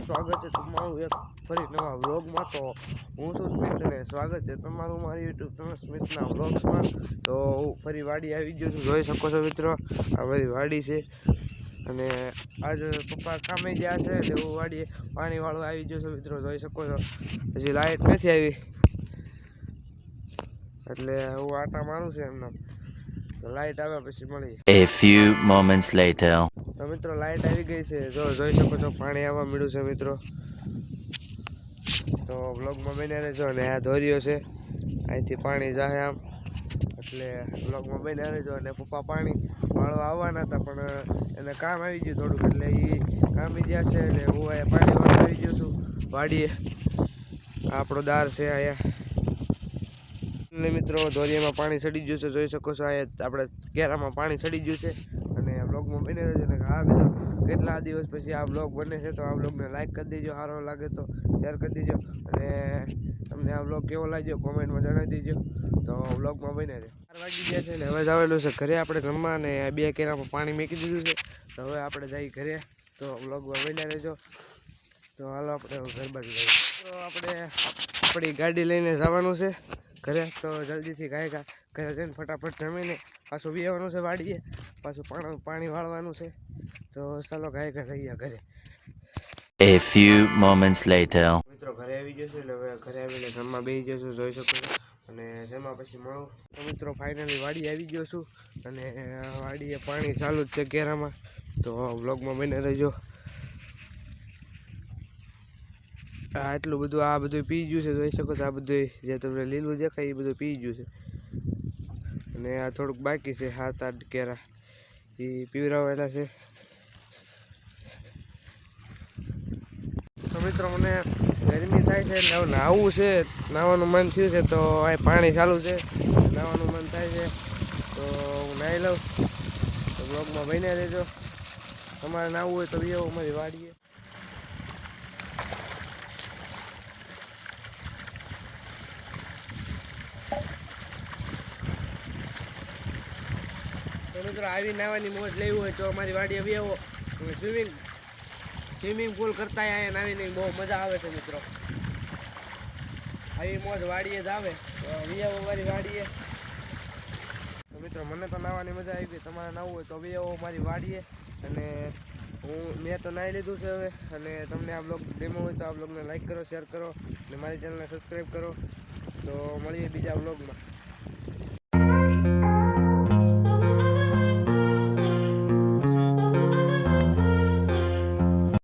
સ્વાગત છે તમારું એક ફરી નવા વ્લોગમાં। તો હું છું સ્મિત અને સ્વાગત છે તમારું મારી યુટ્યુબ ચેનલ સ્મિતના વ્લોગ્સમાં। તો હું ફરી વાડી આવી ગયો છું, જોઈ શકો છો મિત્રો આ મારી વાડી છે। અને આજ પપ્પા કામે ગયા છે એટલે હું વાડીએ પાણી વાળવા આવી ગયો છું મિત્રો, જોઈ શકો છો। હજી લાઇટ નથી આવી એટલે હું આટા મારું છું એમના, લાઇટ આવ્યા પછી મળીએ। A few moments later. તો મિત્રો લાઇટ આવી ગઈ છે, જોઈ શકો છો પાણી આવવા મળ્યું છે મિત્રો। તો વ્લોગમાં બન્યા રહેજો। અને આ ધોરીઓ છે, અહીંથી પાણી જાહે આમ, એટલે વ્લોગમાં બન્યા રહેજો। અને પપ્પા પાણી વાળવા આવવાના હતા પણ એને કામ આવી ગયું થોડુંક, એટલે એ કામી ગયા છે એટલે હું અહીંયા પાણી વાળવા આવી ગયો છું વાડીએ। આપણો દાર છે અહીંયા મિત્રો, ધોરીયામાં પાણી ચડી ગયું છે, જોઈ શકો છો। અહીંયા આપણે કેરામાં પાણી ચડી ગયું છે। અને બ્લોગમાં બની રહેજો ને હા મિત્રો, કેટલા દિવસ પછી આ બ્લોગ બને છે તો આ બ્લોગને લાઈક કરી દેજો, સારો લાગે તો શેર કરી દેજો। અને તમને આ બ્લોગ કેવો લાગ્યો કોમેન્ટમાં જણાવી દેજો। તો બ્લોગમાં બને રહે। 4 વાગી ગયા છે ને હવે જવાનું છે ઘરે આપણે જમવા, અને 2 કેરામાં પાણી મૂકી દીધું છે, તો હવે આપણે જઈએ ઘરે। તો બ્લોગમાં બને રહેજો। તો હાલો આપણે ઘર બાજુ જઈએ। તો આપણે આપણી ગાડી લઈને જવાનું છે ઘરે, તો જલ્દીથી ઘરે જઈને ફટાફટ જમીને પાછું બેસવાનું છે વાડીએ, પાછું પાણી વાળવાનું છે। તો ચાલો ઘરે ઘરે। A few moments later. મિત્રો ઘરે આવી જશે એટલે હવે ઘરે આવીને જમવા બેસી જશું, જોઈ શકો છો। અને જમવા પછી મળું। તો મિત્રો ફાઇનલી વાડી આવી ગયો છું, અને વાડીએ પાણી ચાલુ જ છે કેરામાં, તો વ્લોગમાં બને રહેજો। એટલું બધું આ બધું પી ગયું છે, જોઈ શકો છો। આ બધું જે તમને લીલું દેખાય એ બધું પી ગયું છે, અને આ થોડુંક બાકી છે 7-8 કેરા એ પીવરાવેલા છે। તો મિત્રો મને ગરમી થાય છે એટલે નાહવું છે, નાહવાનું મન થયું છે, તો આ પાણી ચાલુ છે, નાહવાનું મન થાય છે તો હું નાહી લઉં। તો બ્લોગમાં બન્યા રહેજો। તમારે નાહવું હોય તો બી આવો અમારી વાડીએ। તો મિત્રો આવી નાહવાની મોજ લેવી હોય તો અમારી વાડીએ બી આવો। સ્વિમિંગ પુલ કરતા અહીંયા નાવીને બહુ મજા આવે છે મિત્રો, આવી મોજ વાડીએ જ આવે। તો બી આવો અમારી વાડીએ। તો મિત્રો મને તો નાહવાની મજા આવી ગઈ, તમારે નાહવું હોય તો બી આવો અમારી વાડીએ। અને મેં તો નાહી લીધું છે હવે, અને તમને આ બ્લોગ ગમ્યો હોય તો આ બ્લોગને લાઈક કરો, શેર કરો, અને મારી ચેનલને સબસ્ક્રાઈબ કરો। તો મળીએ બીજા બ્લોગમાં।